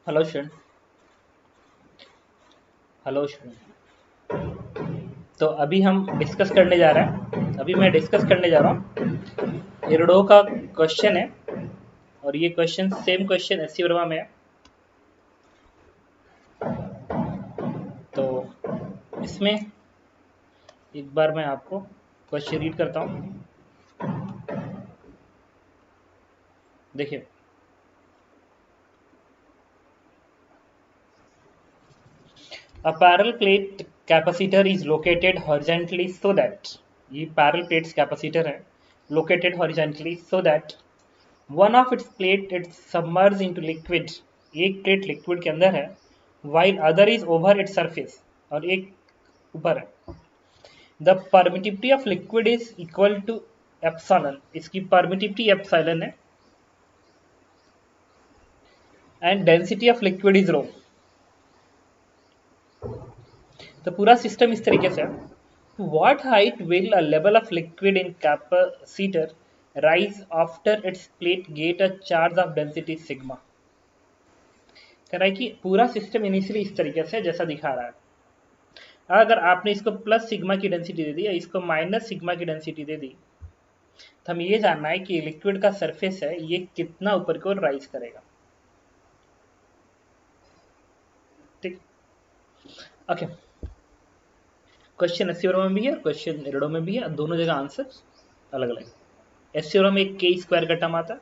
Hello student. Hello student. तो अभी हम डिस्कस करने जा रहे हैं। अभी मैं डिस्कस करने जा रहा हूँ इरडो का क्वेश्चन है। और ये question same question S C Verma में है। तो इसमें एक बार मैं आपको क्वेश्चन रीड करता हूँ। देखिए, a parallel plate capacitor is located horizontally so that ये parallel plates capacitor है located horizontally so that one of its plate is submerged into liquid। एक प्लेट लिक्विड के अंदर है while other is over its surface और एक ऊपर है। The permittivity of liquid is equal to epsilon. इसकी परमिटिविटी एप्सिलॉन है and density of liquid is rho. तो पूरा सिस्टम इस तरीके से है। What height will a level of liquid in capacitor rise after its plate get a charge of density sigma? कह रहा है कि पूरा सिस्टम इनिशियली इस तरीके से जैसा दिखा रहा है। अगर आपने इसको प्लस सिग्मा की डेंसिटी दे दी या इसको माइनस सिग्मा की डेंसिटी दे दी तो हम ये जानना है कि लिक्विड का सरफेस है ये कितना ऊपर की ओर राइज करेगा। ठीक, ओके। क्वेश्चन एस में भी है और क्वेश्चन एरडो में भी है। दोनों जगह आंसर अलग अलग है। एस में एक के स्क्वायर का टर्म आता है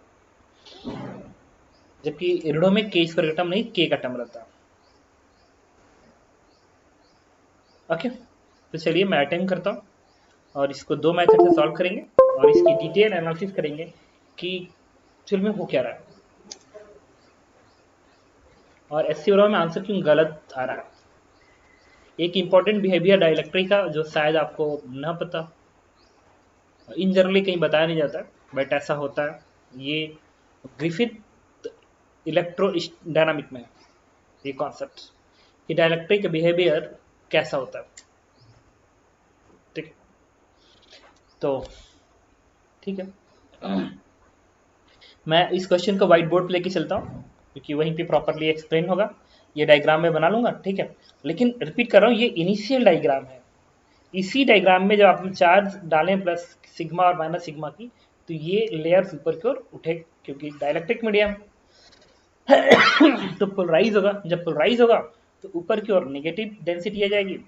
जबकि एरडो में के स्क्वायर का टर्म नहीं के का टर्म रहता है। ओके, तो चलिए मैं अटेम्प्ट करता हूँ और इसको दो मेथड से सॉल्व करेंगे और इसकी डिटेल एनालिसिस करेंगे कि एक्चुअल में हो क्या रहा है और एस में आंसर क्यों गलत आ रहा है। एक इंपॉर्टेंट बिहेवियर डाइलेक्ट्रिक का जो शायद आपको ना पता, इन जनरली कहीं बताया नहीं जाता, बट ऐसा होता है। ये ग्रिफिथ इलेक्ट्रो डायनामिक में है ये कॉन्सेप्ट कि डाइलेक्ट्रिक बिहेवियर कैसा होता है। ठीक, तो ठीक है। मैं इस क्वेश्चन को व्हाइट बोर्ड पे लेके चलता हूँ क्योंकि वहीं पे प्रॉपरली एक्सप्लेन होगा। ये डायग्राम में बना लूंगा, ठीक है। लेकिन रिपीट कर रहा हूँ, ये इनिशियल डायग्राम है। इसी डायग्राम में जब आप चार्ज डालें प्लस सिग्मा और माइनस सिग्मा की तो ये लेयर्स ऊपर की ओर उठे क्योंकि डाइलेक्ट्रिक मीडियम तो पोलराइज होगा। जब पोलराइज होगा तो ऊपर की ओर नेगेटिव डेंसिटी आ जाएगी,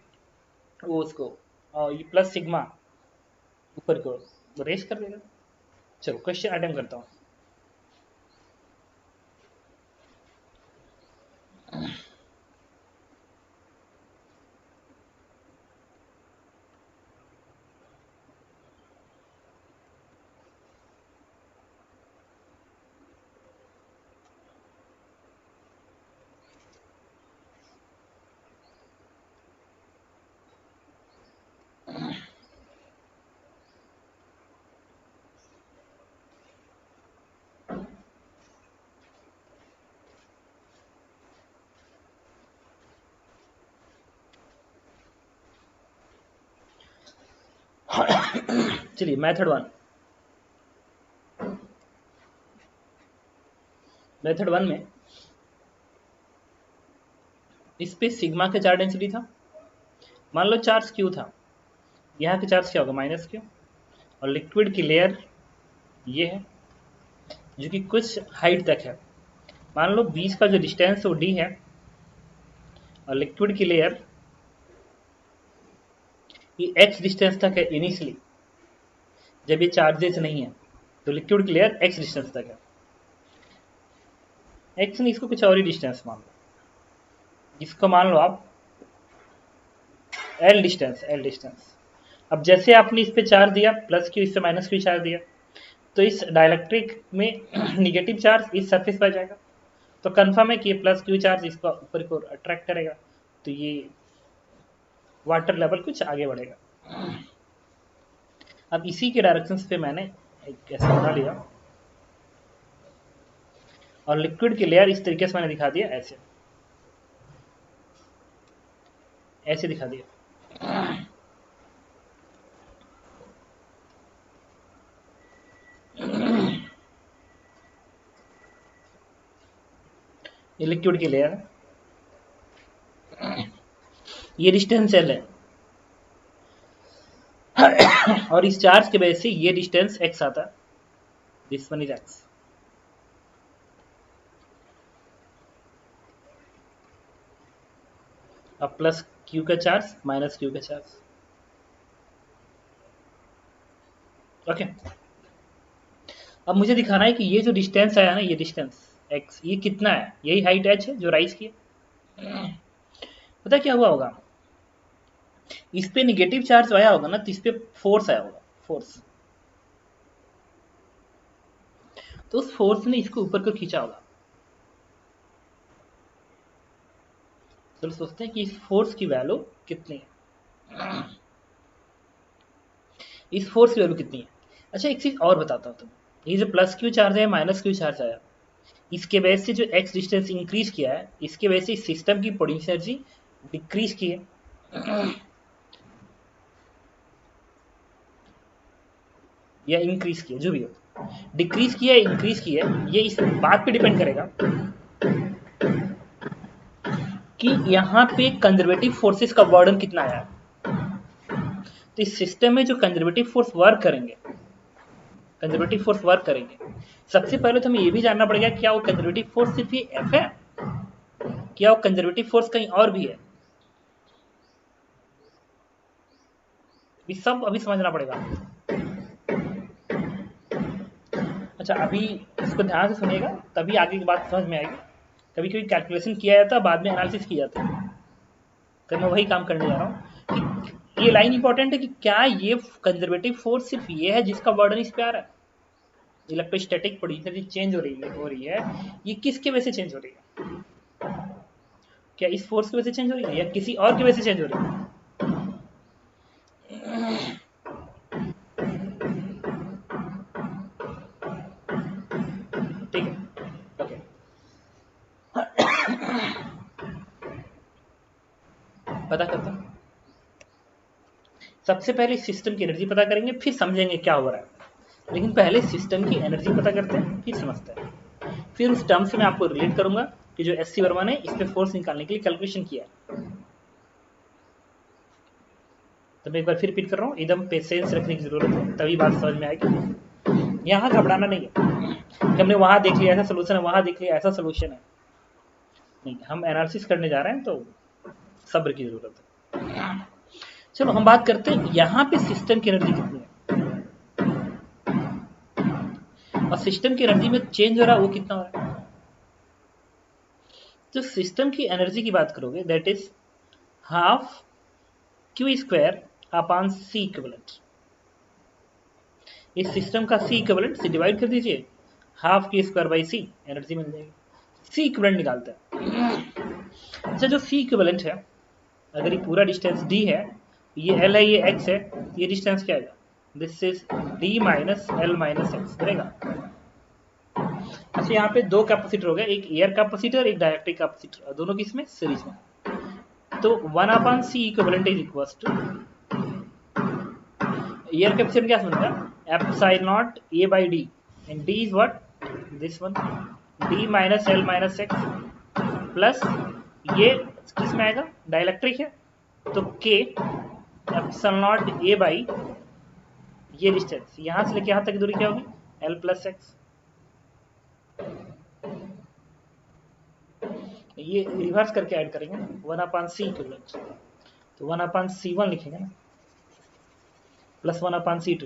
वो उसको और ये प्लस सिग्मा ऊपर की ओर रेस कर देगा। चलो क्वेश्चन अटेम्प्ट करता हूँ। चलिए मेथड वन। मेथड वन में इस पे सिग्मा का चार्ज डेंसिटी था। मान लो चार्ज क्यू था, यहाँ का चार्ज क्या होगा माइनस क्यू। और लिक्विड की लेयर ये है जो कि कुछ हाइट तक है। मान लो बीच का जो डिस्टेंस है वो डी है और लिक्विड की लेयर ये एक्स डिस्टेंस तक है इनिशियली जब ये चार्जेस नहीं है। तो लिक्विड की लेयर एक्स डिस्टेंस तक है। एक्स नहीं, इसको कुछ और ही डिस्टेंस मान लो, इसको मान लो आप एल डिस्टेंस। L distance. अब जैसे आपने इस पे चार्ज दिया प्लस क्यू, इससे माइनस क्यू चार्ज दिया तो इस डायलेक्ट्रिक में निगेटिव चार्ज इस सरफेस पर जाएगा। तो कंफर्म है कि ये प्लस क्यू चार्ज इसको ऊपर को अट्रैक्ट करेगा तो ये वाटर लेवल कुछ आगे बढ़ेगा। अब इसी के डायरेक्शंस पे मैंने एक ऐसा बना लिया और लिक्विड की लेयर इस तरीके से मैंने दिखा दिया, ऐसे ऐसे दिखा दिया। ये लिक्विड की लेयर है, ये डिस्टेंस एल है और इस चार्ज के वजह से ये डिस्टेंस x आता है, दिस वन इज x। अब प्लस q का चार्ज माइनस q का चार्ज, ओके। अब मुझे दिखाना है कि ये जो डिस्टेंस आया ना, ये डिस्टेंस x, ये कितना है, यही हाइट h है जो राइज की है। पता क्या हुआ होगा, इस पे निगेटिव चार्ज आया होगा ना, तो इस पे फोर्स आया होगा, फोर्स। तो उस फोर्स ने इसको ऊपर को खींचा होगा। चलो सोचते हैं कि इस फोर्स की वैल्यू कितनी है, इस फोर्स की वैल्यू कितनी है। अच्छा एक चीज और बताता हूँ तुम्हें, ये जो प्लस क्यू चार्ज है माइनस क्यू चार्ज आया, इसके वजह से जो एक्स डिस्टेंस इंक्रीज किया है, इसके वजह से सिस्टम की पोटेंशियल एनर्जी डिक्रीज की है या इंक्रीज किया, जो भी हो, डिक्रीज किया है इंक्रीज किया है, ये इस बात पे डिपेंड करेगा कि यहाँ पे कंजर्वेटिव फोर्सेस का बर्डन कितना आया है। तो इस सिस्टम में जो कंजर्वेटिव फोर्स वर्क करेंगे, कंजर्वेटिव फोर्स वर्क करेंगे, सबसे पहले तो हमें ये भी जानना पड़ेगा क्या वो कंजर्वेटिव फोर्स सिर्फ ये एफ है, क्या वो कंजर्वेटिव फोर्स कहीं और भी है, ये सब अभी समझना पड़ेगा। अच्छा अभी इसको ध्यान से सुनिएगा, तभी आगे की बात समझ में आएगी। कभी कभी कैलकुलेशन किया जाता है, बाद में एनालिसिस की जाती है, तो मैं वही काम करने जा रहा हूँ कि ये लाइन इंपॉर्टेंट है कि क्या ये कंजर्वेटिव फोर्स सिर्फ ये है जिसका बर्डन इस पे आ रहा है, इलेक्ट्रोस्टैटिक पोटेंशियल चेंज हो रही है, ये किसके वजह से चेंज हो रही है, क्या इस फोर्स की वजह से चेंज हो रही है या किसी और की वजह से चेंज हो रही है। ठीक है, ओके। पता करता हूं, सबसे पहले सिस्टम की एनर्जी पता करेंगे, फिर समझेंगे क्या हो रहा है, लेकिन पहले सिस्टम की एनर्जी पता करते हैं फिर समझते हैं, फिर उस टर्म से मैं आपको रिलेट करूंगा कि जो एस सी वर्मा ने इस पे फोर्स निकालने के लिए कैलकुलेशन किया है। तो मैं एक बार फिर रिपीट कर रहा हूँ, एकदम पेशेंस रखने की जरूरत है, तभी बात समझ में आएगी। यहाँ घबराना नहीं है कि हमने वहां देख लिया ऐसा सोल्यूशन है, वहां देख लिया ऐसा सोल्यूशन है, नहीं, हम एनालिसिस करने जा रहे हैं, तो सब्र की जरूरत है। चलो हम बात करते हैं यहाँ पे सिस्टम की एनर्जी कितनी है और सिस्टम की एनर्जी में चेंज हो रहा है वो कितना हो रहा है। तो सिस्टम की एनर्जी की बात करोगे, that is half Q square upon C equivalent. इस सिस्टम का सी इक्विवेलेंट से डिवाइड कर दीजिए, half Q square by C, energy मिल जाएगी। सी इक्विवेलेंट निकालते हैं। अच्छा जो सी इक्विवेलेंट है, अगर ये पूरा डिस्टेंस डी है, ये एल है, ये एक्स है, ये डिस्टेंस क्या आएगा, this is D minus L minus X बनेगा। अच्छा यहाँ पे दो कैपेसिटर हो गए, एक एयर कैपेसिटर एक डाइलेक्ट्रिक कैपेसिटर, दोनों किसमें सीरीज में। तो 1 upon C equivalent is equals to, air capacitor क्या समझेगा, epsilon not A by D, and D is what, this one, D minus L minus X, plus ये किस में आएगा, डाइलेक्ट्रिक है, तो K epsilon not A by, ये distance यहां से लेके यहां तक की दूरी क्या होगी, एल प्लस एक्स। ये रिवर्स करके ऐड करेंगे ना, 1 अपॉन सी इक्विवेलेंट, तो 1 अपॉन सी वन लिखेंगे ना, प्लस 1 अपॉन सी टू,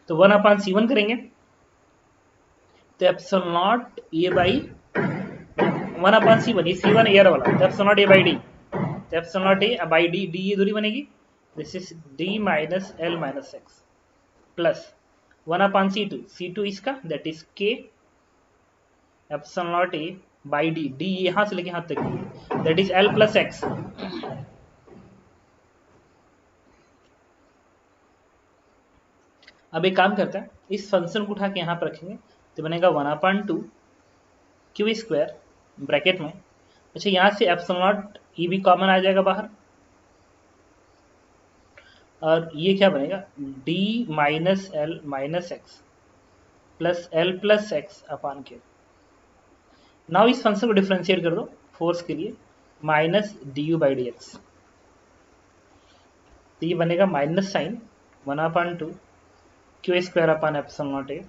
तो 1 अपॉन सी वन करेंगे तो epsilon not A by 1 upon C one, ये सी वन एयर वाला, तो epsilon not A by D, तो epsilon not A by D, D ये दूरी बनेगी, this is D minus L minus X, plus 1 upon C two इसका, that is K epsilon not A by D, D यहां से लेके यहां तक, that is L plus X. अब एक काम करते हैं, इस फंक्शन को उठा के यहां पर रखेंगे, तो बनेगा 1 upon two Q square bracket में। अच्छा यहां से एप्सिलॉन नॉट ई भी कॉमन आ जाएगा बाहर, और ये क्या बनेगा, D minus L minus X plus L plus X upon K, now इस फंक्शन को डिफरेंशिएट कर दो फोर्स के लिए, minus D U by D X, तो ये बनेगा minus sign 1/2 Q square upon epsilon not A,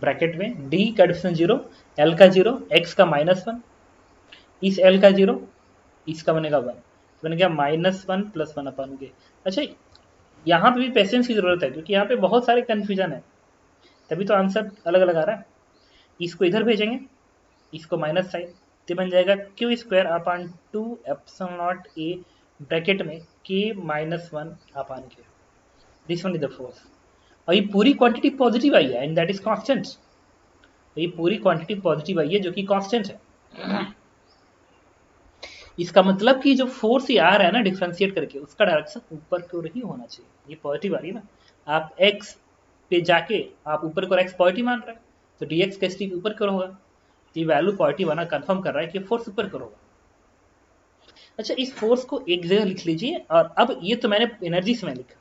bracket में डी का डिफरेंस 0, एल का 0, एक्स का -1, इस एल का 0, इसका बनेगा 1, बन गया -1 + 1/के। अच्छा, यहाँ पे भी पेशेंस की जरूरत है क्योंकि यहाँ पे बहुत सारे कन्फ्यूजन है, तभी तो आंसर अलग अलग आ रहा है। इसको इधर भेजेंगे, इसको माइनस साइन, तो बन जाएगा Q square upon 2 epsilon not A bracket में के -1/के, this one is the force. और ये पूरी क्वांटिटी पॉजिटिव आई है एंड दैट इज कांस्टेंट, ये पूरी क्वांटिटी पॉजिटिव आई है जो कि कांस्टेंट है। इसका मतलब कि जो फोर्स ये आ रहा है ना डिफरेंशिएट करके, उसका डायरेक्शन ऊपर की ओर ही होना चाहिए, ये पॉजिटिव आ रही है ना। आप x पे जाके आप ऊपर की ओर x पॉजिटिव मान रहे हैं, तो dx का स्टीप ऊपर की ओर होगा, तो ये वैल्यू पॉजिटिव आना कंफर्म कर रहा है कि फोर्स ऊपर की ओर होगा। अच्छा, इस फोर्स को एक जगह लिख लीजिए, और अब ये तो मैंने एनर्जी से मैं लिखा,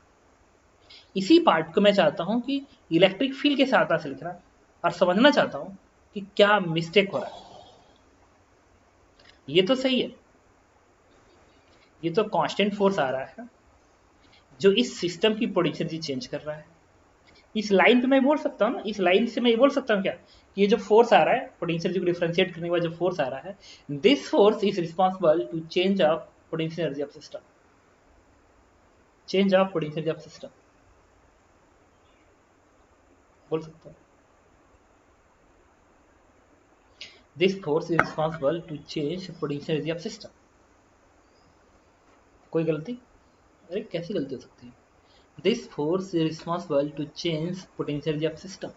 इसी पार्ट को मैं चाहता हूं कि इलेक्ट्रिक फील्ड के साथ से लिखना, और समझना चाहता हूं कि क्या मिस्टेक हो रहा है। ये तो सही है, ये तो कांस्टेंट फोर्स आ रहा है जो इस सिस्टम की पोटेंशियल चेंज कर रहा है। इस लाइन पे मैं बोल सकता हूँ ना, इस लाइन से मैं ये बोल सकता हूँ क्या, ये जो फोर्स आ रहा है पोटेंशियल को डिफरेंशिएट करने के बाद जो फोर्स आ रहा है, this force is responsible to change of potential energy of system, change of potential energy of system बोल सकता हूँ। This force is responsible to change potential energy of system. कोई गलती? अरे कैसी गलती हो सकती है? This force is responsible to change potential energy of system,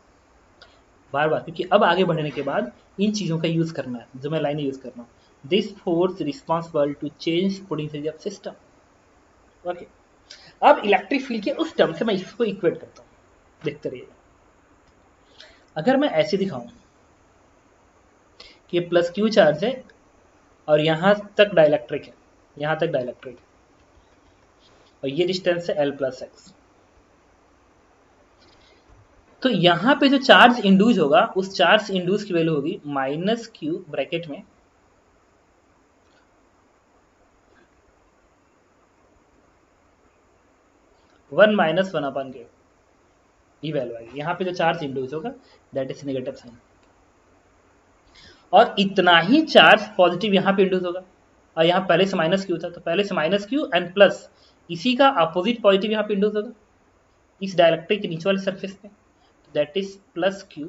बार बार, क्योंकि अब आगे बढ़ने के बाद इन चीजों का यूज करना है जो मैं लाइन यूज कर रहा हूँ। This force responsible to change potential of system. Okay, अब इलेक्ट्रिक फील्ड के उस टर्म से मैं इसको इक्वेट करता हूँ, देखते रहिए। अगर मैं ऐसे दिखाऊं कि प्लस क्यू चार्ज है और यहां तक डाइलेक्ट्रिक है, यहां तक डाइलेक्ट्रिक है, और ये डिस्टेंस है एल प्लस एक्स, तो यहां पे जो चार्ज इंड्यूस होगा उस चार्ज इंड्यूस की वैल्यू होगी माइनस क्यू ब्रैकेट में 1 - 1/के, ये वैल्यू आएगी। यहाँ पे जो चार्ज इंड्यूस होगा दैट इज नेगेटिव साइन, और इतना ही चार्ज पॉजिटिव यहाँ पे इंड्यूस होगा, और यहाँ पहले से माइनस क्यू था, तो पहले से माइनस क्यू एंड प्लस इसी का अपोजिट पॉजिटिव यहाँ पे इंड्यूस होगा इस डायलेक्ट्रिक के नीचे वाले सरफेस पे, दैट इज प्लस क्यू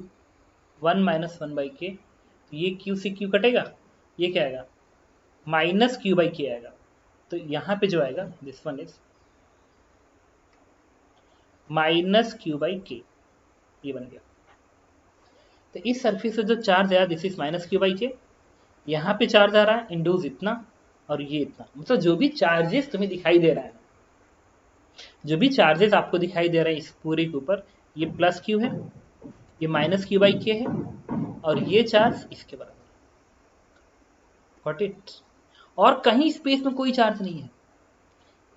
1 - 1/के, तो ये क्यू से क्यू कटेगा, ये क्या आएगा माइनस क्यू बाई के आएगा, तो यहाँ पे जो आएगा this one is minus Q by के, ये बन गया। तो इस सरफेस से जो चार्ज आया this is minus Q by के, यहाँ पे चार्ज आ रहा है इंड्यूस इतना और ये इतना, मतलब जो भी चार्जेस तुम्हें दिखाई दे रहा है, जो भी चार्जेस आपको दिखाई दे रहे हैं इस पूरे के ऊपर, ये प्लस क्यू है, ये माइनस क्यू बाई के है, और ये चार्ज इसके बराबर, गॉट इट। और कहीं स्पेस में कोई चार्ज नहीं है,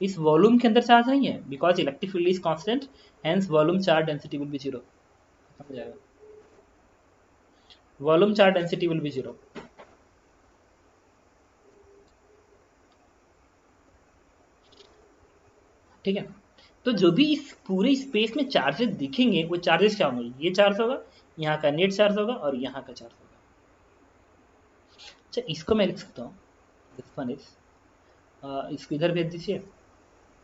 इस वॉल्यूम के अंदर चार्ज नहीं है, because electric field is constant, hence volume charge density will be zero, समझ जाएगा, volume charge density will be zero. ठीक है, तो जो भी इस पूरे स्पेस में चार्जेस दिखेंगे वो चार्जेस क्या होंगे, ये चार्ज होगा, यहाँ का नेट चार्ज होगा, और यहाँ का चार्ज होगा। अच्छा, इसको मैं लिख सकता हूँ, दिस वन इज, इसको इधर भेज दीजिए,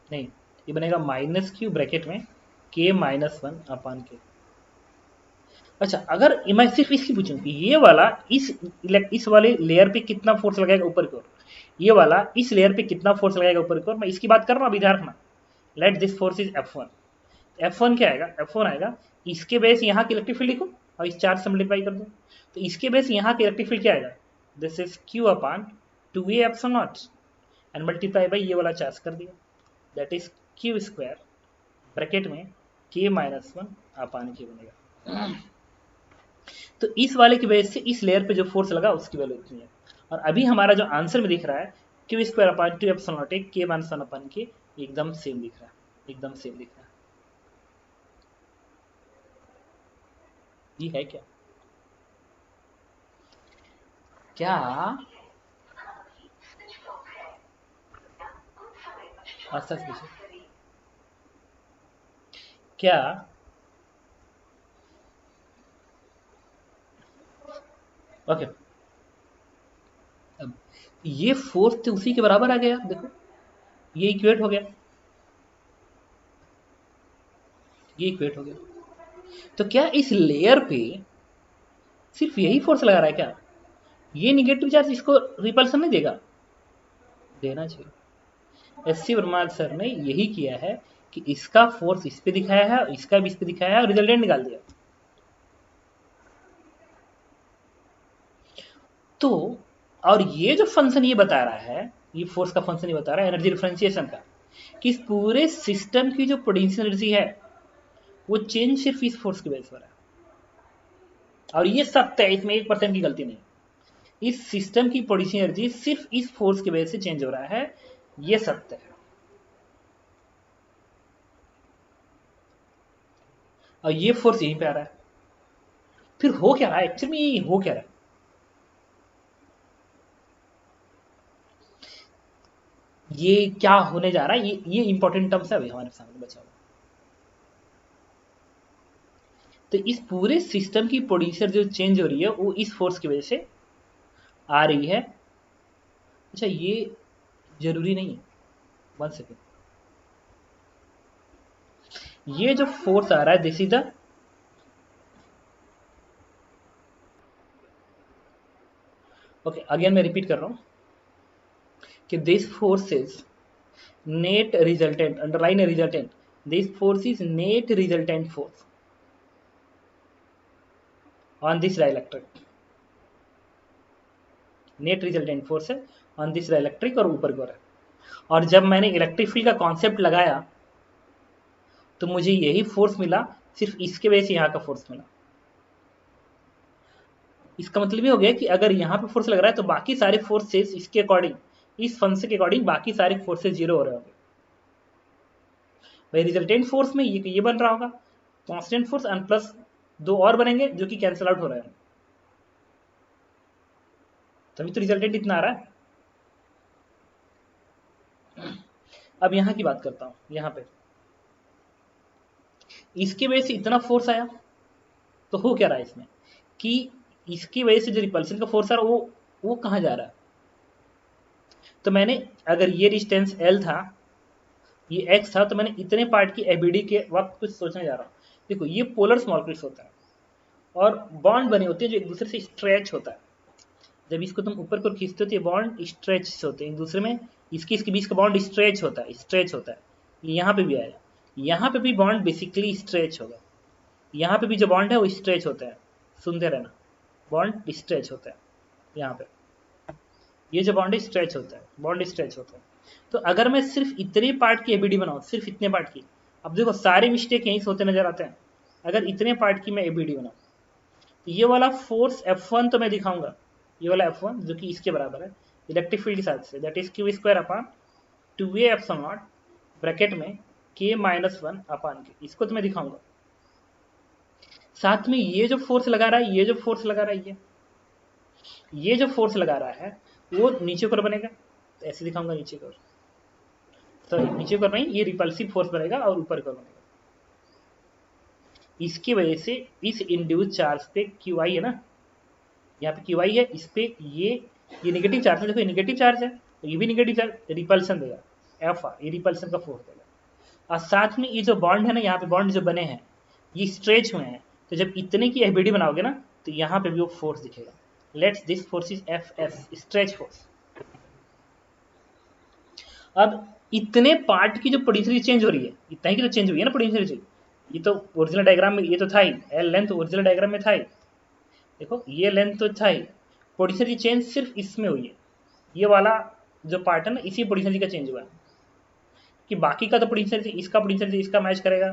नहीं, ये बनेगा माइनस क्यू ब्रैकेट में के -1/के। अच्छा, अगर मैं सिर्फ इसकी पूछूं कि ये वाला इस वाले लेयर पे कितना फोर्स लगाएगा ऊपर की ओर, ये वाला इस लेयर पे कितना फोर्स लगाएगा ऊपर की ओर, मैं इसकी बात कर रहा हूँ, अभी ध्यान रखना। Let this force is F1, F1 क्या आएगा, F1 आएगा इसके बेस यहाँ की इलेक्ट्रिक फील्ड लिखो और इस चार्ज से मल्टीप्लाई कर दो, तो इसके बेस यहाँ की इलेक्ट्रिक फील्ड क्या आएगा, this is Q upon 2A epsilon not and multiply by ये वाला चार्ज कर दिया, that is Q square bracket में K -1/के बनेगा। तो इस वाले की वजह से इस लेयर पे जो फोर्स लगा उसकी वैल्यू इतनी है, और अभी हमारा जो आंसर में दिख रहा है Q square upon 2 epsilon not K -1/के, एकदम सेम दिख रहा है, एकदम सेम दिख रहा है। ये है क्या? क्या आस्था से पूछो, क्या ओके अब ये फोर्स तो उसी के बराबर आ गया, देखो ये इक्वेट हो गया, ये इक्वेट हो गया। तो क्या इस लेयर पे सिर्फ यही फोर्स लगा रहा है क्या? ये निगेटिव चार्ज इसको रिपल्सन नहीं देगा? देना चाहिए। एस सी वर्मा सर ने यही किया है कि इसका फोर्स इस पे दिखाया है, इसका भी इस पे दिखाया है और रिजल्टेंट निकाल दिया। तो और ये जो फंक्शन ये बता रहा है, ये फोर्स का फंक्शन ये बता रहा है एनर्जी डिफरेंशिएशन का, कि इस पूरे सिस्टम की जो पोटेंशियल एनर्जी है वो चेंज सिर्फ इस फोर्स की वजह से हो रहा है। और ये सत्य है, इसमें 1% की गलती नहीं। इस सिस्टम की पोटेंशियल एनर्जी सिर्फ इस फोर्स की वजह से चेंज हो रहा है, ये सत्य है। और ये फोर्स यहीं पे आ रहा है। फिर हो क्या रहा है एक्चुअली, ये हो क्या रहा है? ये क्या होने जा रहा है, ये इंपॉर्टेंट टर्म्स है अभी हमारे सामने बचा हुआ। तो इस पूरे सिस्टम की पोटेंशियल जो चेंज हो रही है वो इस फोर्स की वजह से आ रही है। अच्छा ये जरूरी नहीं है, 1 सेकेंड, ये जो फोर्स आ रहा है this is the okay again मैं रिपीट कर रहा हूं कि this force is net resultant, underline resultant, this force is net resultant force on this dielectric, net resultant force है ऑन दिस डाइलेक्ट्रिक और ऊपर की ओर है। और जब मैंने इलेक्ट्रिक फील्ड का कॉन्सेप्ट लगाया तो मुझे यही फोर्स मिला, सिर्फ इसके वजह से यहां का फोर्स मिला। इसका मतलब ये हो गया कि अगर यहाँ पे फोर्स लग रहा है तो बाकी सारे फोर्सेस इसके अकॉर्डिंग, इस फंक्शन के अकॉर्डिंग बाकी सारे फोर्सेस जीरो हो रहे होंगे। भाई रिजल्टेंट फोर्स में ये बन रहा होगा कांस्टेंट फोर्स एंड प्लस 2 और बनेंगे जो कि कैंसिल आउट हो रहे हैं, तभी तो रिजल्टेंट इतना आ रहा है। अब यहाँ की बात करता हूँ, यहाँ पे इसकी वजह से इतना फोर्स आया तो हो क्या रहा है इसमें कि इसकी वजह से जो रिपल्सन का फोर्स आ रहा है वो कहाँ जा रहा है? तो मैंने अगर ये डिस्टेंस L था, ये X था, तो मैंने इतने पार्ट की एबीडी के वक्त कुछ सोचने जा रहा हूँ। देखो ये पोलर स्मॉल क्रिस्टल होता है और बॉन्ड बने होते हैं जो एक दूसरे से स्ट्रेच होता है। जब इसको तुम ऊपर को खींचते हो तो ये बॉन्ड स्ट्रेच होते हैं एक दूसरे में, इसके बीच का बॉन्ड स्ट्रेच होता है, स्ट्रेच होता है। यहाँ पे भी आएगा, यहाँ पे भी बॉन्ड बेसिकली स्ट्रेच होगा, यहाँ पे भी जो बॉन्ड है वो स्ट्रेच होता है। सुनते रहना, बॉन्ड स्ट्रेच होता है यहाँ पे, ये जो बॉन्ड स्ट्रेच होता है, बॉन्ड स्ट्रेच होता है। तो अगर मैं सिर्फ इतने पार्ट की एबीडी बनाऊँ, सिर्फ इतने पार्ट की, अब देखो सारे मिस्टेक यहीं से होते नजर आते हैं। अगर इतने पार्ट की मैं एबीडी बनाऊँ तो ये वाला फोर्स F1 तो मैं दिखाऊंगा, ये वाला F1 जो कि इसके बराबर है इलेक्ट्रिक फील्ड के साथ से, that is Q square upon 2a epsilon not bracket में k माइनस 1 अपॉन के, इसको तो मैं दिखाऊंगा। साथ में ये जो फोर्स लगा रहा है, ये जो फोर्स लगा रहा है, ये जो फोर्स लगा रहा है वो नीचे की ओर बनेगा, तो ऐसे दिखाऊंगा नीचे की ओर, सॉरी नीचे की ओर नहीं, ये रिपल्सिव फोर्स बनेगा और ऊपर की ओर बनेगा। इसकी वजह से इस इंड्यूस चार्ज पे क्यू आई है ना, यहाँ पे क्यू आई है, इस पे ये नेगेटिव चार्ज है, देखो ये नेगेटिव चार्ज है तो ये भी नेगेटिव चार्ज, रिपल्सन देगा एफ आर, ये रिपल्सन का फोर्स देगा। और साथ में ये जो बॉन्ड है ना, यहाँ पे बॉन्ड जो बने हैं ये स्ट्रेच हुए हैं, तो जब इतने की एफबीडी बनाओगे ना तो यहाँ पे भी वो फोर्स दिखेगा। Let's this force is F S, stretch force. अब इतने पार्ट की जो पोटेंशियल चेंज हो रही है, इतना ही की तो चेंज हुई है ना पोटेंशियल, ये तो ओरिजिनल डायग्राम में ये तो था ही, एल लेंथ ओरिजिनल डायग्राम में था ही, देखो ये लेंथ तो था ही, पोटेंशियल चेंज सिर्फ इसमें हुई है, ये वाला जो पार्ट है ना इसी पोटेंशियल का चेंज हुआ है, कि बाकी का तो पोटेंशियल इसका पोटेंशियल इसका मैच करेगा,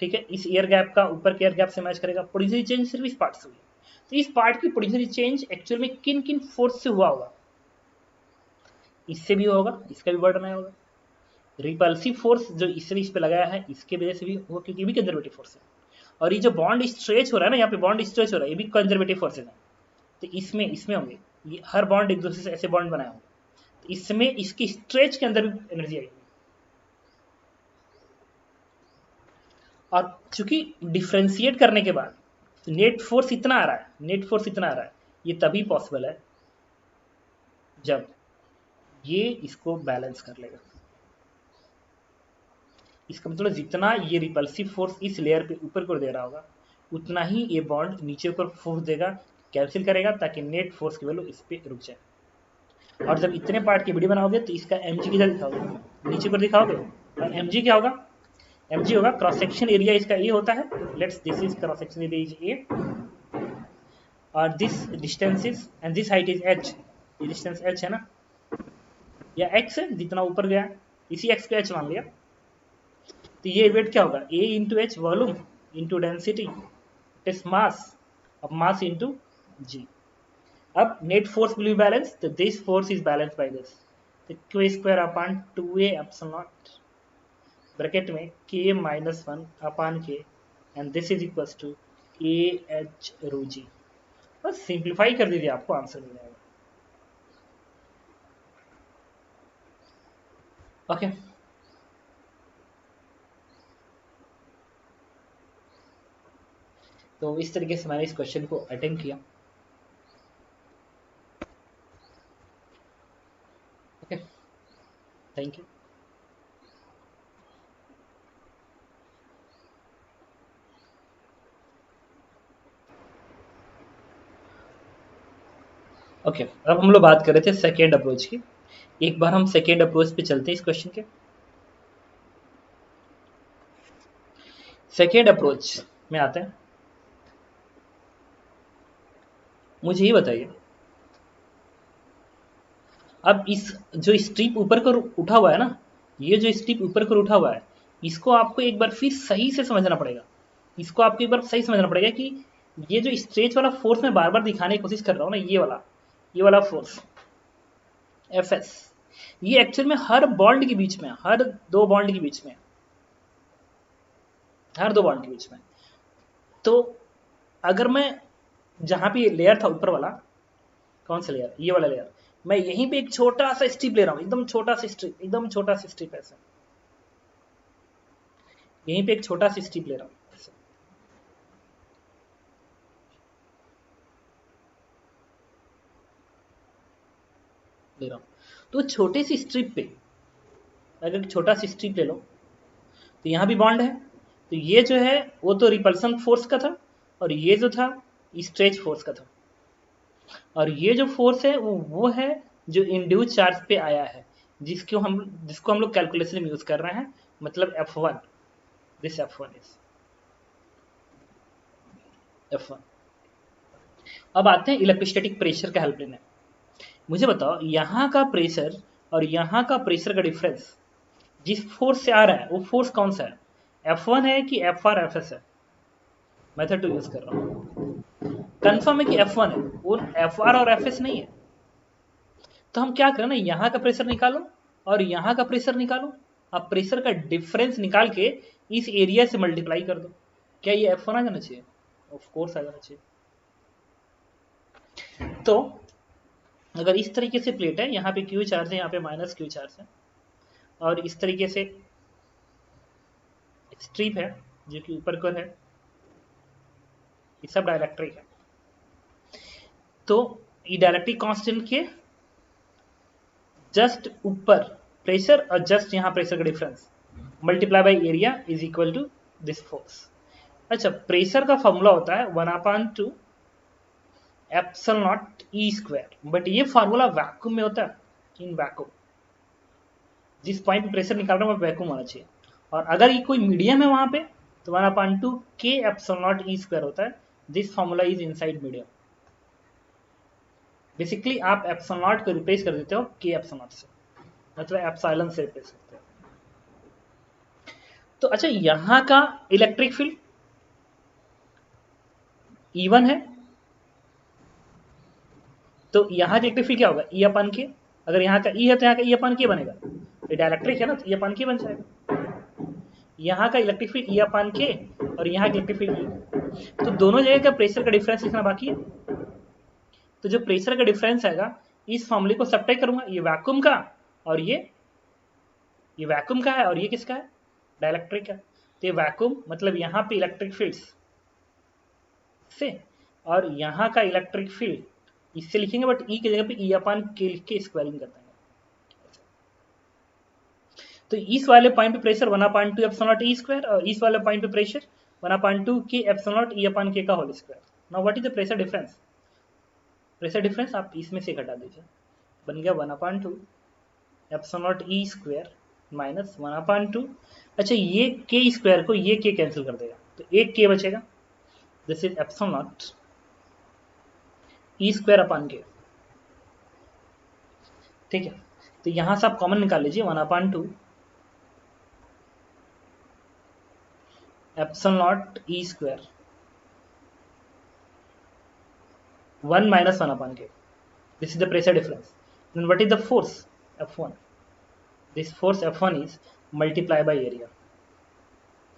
ठीक है, इस एयर गैप का ऊपर के एयर गैप से मैच करेगा, पोटेंशियल चेंज सिर्फ इस पार्ट से हुई। तो इस पार्ट की पोटेंशियल चेंज एक्चुअल में किन किन फोर्स से हुआ होगा, इससे भी होगा, इसका भी वर्ड नहीं होगा, रिपल्सिव फोर्स जो इससे इस पे लगाया है इसके वजह से भी होगा क्योंकि भी कंजर्वेटिव फोर्स है, और ये जो बॉन्ड स्ट्रेच हो रहा है ना, यहाँ पे बॉन्ड स्ट्रेच हो रहा है ये भी कंजर्वेटिव फोर्सेज है, तो इसमें होंगे। ये हर बॉन्ड एक दूसरे से ऐसे बॉन्ड बनाया होगा, तो इसमें इसकी स्ट्रेच के अंदर भी एनर्जी आएगी। और चूंकि डिफ्रेंशिएट करने के बाद नेट फोर्स इतना आ रहा है, नेट फोर्स इतना आ रहा है, ये तभी पॉसिबल है जब ये इसको बैलेंस कर लेगा। इसका मतलब जितना ये रिपल्सिव फोर्स इस लेयर पे ऊपर को दे रहा होगा, उतना ही ये बॉन्ड नीचे को फोर्स देगा, कैंसिल करेगा, ताकि नेट फोर्स की वैल्यू इस पे रुक जाए। और जब इतने पार्ट की वीडियो बनाओगे तो इसका mg किधर दिखाओगे, नीचे को दिखाओगे। और mg क्या होगा, mg होगा क्रॉस सेक्शन एरिया, इसका ए होता है, let's this is cross section area is A, और this distance is and this height is h, ये डिस्टेंस h है ना, या x है जितना ऊपर गया, इसी x को h मान लिया। तो ये वेट क्या होगा, a into H volume into density is mass, अब मास इंटू g। अब net force will be balance, तो this force is balance by this, तो q square upon 2a epsilon not bracket में k minus 1 upon k and this is equals to a h rho g। बस simplify कर दीजिए, आपको answer मिल जाएगा। Okay तो इस तरीके से मैंने इस क्वेश्चन को अटेम्प्ट किया। Okay thank you. ओके अब हम लोग बात कर रहे थे सेकेंड अप्रोच की। एक बार हम सेकेंड अप्रोच पे चलते हैं इस क्वेश्चन के। सेकेंड अप्रोच में आते हैं। मुझे ये बताइए, अब इस जो स्ट्रिप ऊपर को उठा हुआ है ना, ये जो स्ट्रिप ऊपर को उठा हुआ है, इसको आपको एक बार फिर सही से समझना पड़ेगा। इसको आपको एक बार सही समझना पड़ेगा कि ये जो स्ट्रेच वाला फोर्स मैं बार बार दिखाने की कोशिश कर रहा हूँ ना, ये वाला फोर्स Fs, ये एक्चुअल में हर बॉन्ड के बीच में, हर दो बॉन्ड के बीच में, हर दो बॉन्ड के बीच में। तो अगर मैं जहां पे लेयर था ऊपर वाला, कौन सा लेयर, ये वाला लेयर, मैं यहीं पे एक छोटा सा स्ट्रिप ले रहा हूं, एकदम छोटा सा स्ट्रिप, एकदम छोटा सा स्ट्रिप ऐसा, यहीं पे एक छोटा सा स्ट्रिप ले रहा हूं ऐसे। ले रहा हूं, तो छोटे सी स्ट्रिप पे अगर छोटा सा स्ट्रिप ले लो, तो यहां भी बॉन्ड है, तो ये जो है वो तो रिपल्सन फोर्स का था, और ये जो था स्ट्रेच फोर्स का था। और ये जो फोर्स है वो है जो इंड्यूस चार्ज पे आया है, जिसको हम लोग कैलकुलेशन में यूज कर रहे हैं, मतलब F1, this F1 is F1। अब आते हैं इलेक्ट्रोस्टैटिक प्रेशर का हेल्प लेने। मुझे बताओ, यहाँ का प्रेशर और यहाँ का प्रेशर का डिफरेंस जिस फोर्स से आ रहा है, वो फोर्स कौन सा है, F1 है कि Fr Fs है। मेथड 2 यूज कर रहा हूँ, कंफर्म है कि F1 है, वो Fr और Fs नहीं है। तो हम क्या करें ना, यहाँ का प्रेशर निकालो और यहाँ का प्रेशर निकालो, अब प्रेशर का डिफरेंस निकाल के इस एरिया से मल्टीप्लाई कर दो। क्या ये F1 आ जाना चाहिए, ऑफ कोर्स आ जाना चाहिए। तो अगर इस तरीके से प्लेट है, यहाँ पे Q चार्ज है, यहाँ पे माइनस Q चार्ज है, और इस तरीके से स्ट्रिप है जो कि ऊपर को है, ये सब डाइलेक्ट्रिक है। तो ये डाइलेक्ट्रिक कांस्टेंट के जस्ट ऊपर प्रेशर और जस्ट यहाँ प्रेशर का difference multiply by area is equal to this force. अच्छा, प्रेशर का फॉर्मूला होता है 1/2 epsilon naught E square, but ये फार्मूला वैक्यूम में होता है, इन वैक्यूम जिस पॉइंट पे प्रेशर निकाल रहा हूँ वैक्यूम होना चाहिए। और अगर ये कोई मीडियम है वहां पे, तो 1/2 k epsilon naught E square होता है। This formula is inside medium. Basically आप एप्सिलॉन नॉट को रिप्लेस कर देते हो k एप्सिलॉन नॉट से, मतलब एप्सिलॉन से रिप्लेस करते हो। तो अच्छा, यहां का इलेक्ट्रिक फील्ड E1 है, तो यहाँ का इलेक्ट्रिक फील्ड क्या होगा, E/K। अगर यहाँ का E है तो यहाँ का E/K बनेगा, ये डाइलेक्ट्रिक है ना, तो E/K बन जाएगा। यहाँ का इलेक्ट्रिक फील्ड E/K और यहाँ का इलेक्ट्रिक फील्ड E, तो दोनों जगह का प्रेशर का डिफरेंस लिखना बाकी है। तो जो प्रेशर का डिफरेंस आएगा इस फॉर्मूले को सब्ट्रैक्ट करूंगा, ये वैक्यूम का और ये वैक्यूम का है और ये किसका है, डाइलेक्ट्रिक का। तो ये वैक्यूम मतलब यहाँ पे इलेक्ट्रिक फील्ड्स से और यहाँ का इलेक्ट्रिक फील्ड इससे लिखेंगे, बट ई की जगह पे ई अपान के लिख के स्क्वायरिंग कर देंगे। तो इस वाले पॉइंट पे pressure 1/2 epsilon naught E square और इस वाले पॉइंट पे प्रेशर 1/2 के एप्सिलॉन नॉट ई अपान के का whole square. Now what is the pressure difference? Pressure difference आप इसमें से घटा दीजिए, बन गया 1/2 epsilon naught E square minus 1/2। अच्छा ये के स्क्वायर को ये के कैंसिल कर देगा तो एक के बचेगा, this is epsilon naught E square upon के। ठीक है, तो यहां से आप कॉमन निकाल लीजिए 1/2 epsilon naught E square 1 minus 1/k. This is the pressure difference. Then what is the force? F1. This force F1 is multiply by area.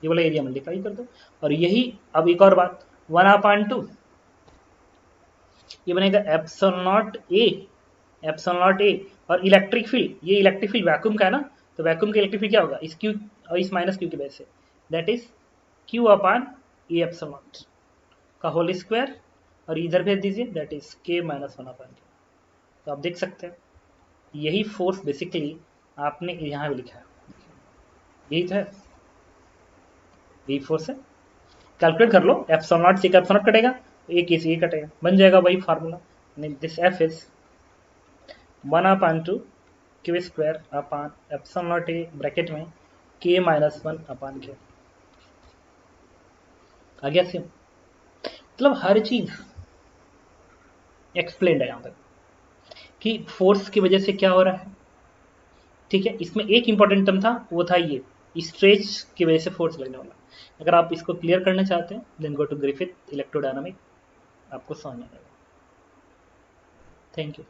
ये वाला एरिया मल्टीप्लाई कर दो और यही अब एक और बात 1/2 ये बनेगा एप्सिलॉन नॉट ए और इलेक्ट्रिक फील्ड, ये इलेक्ट्रिक फील्ड वैक्यूम का है ना, तो वैक्यूम का इलेक्ट्रिक फील्ड क्या होगा इस क्यू और इस माइनस क्यू की वजह से, that is Q upon A epsilon not का होल स्क्वायर और इधर भेज दीजिए दैट इज के माइनस 1/k। तो आप देख सकते हैं यही फोर्स बेसिकली आपने यहाँ भी लिखा है, यही तो है, यही फोर्स है। कैलकुलेट कर लो, एप्सिलॉन नॉट से का एप्सिलॉन नॉट कटेगा, एक से ये कटेगा, बन जाएगा वही formula. This F is 1/2 Q square upon epsilon not A bracket में के माइनस 1/k। आ गया सेम, मतलब हर चीज एक्सप्लेन्ड है यहाँ तक कि फोर्स की वजह से क्या हो रहा है। ठीक है, इसमें एक इंपॉर्टेंट टर्म था, वो था ये स्ट्रेच की वजह से फोर्स लगने वाला। अगर आप इसको क्लियर करना चाहते हैं then go to Griffith electrodynamic, आपको समझ में आएगा। Thank you.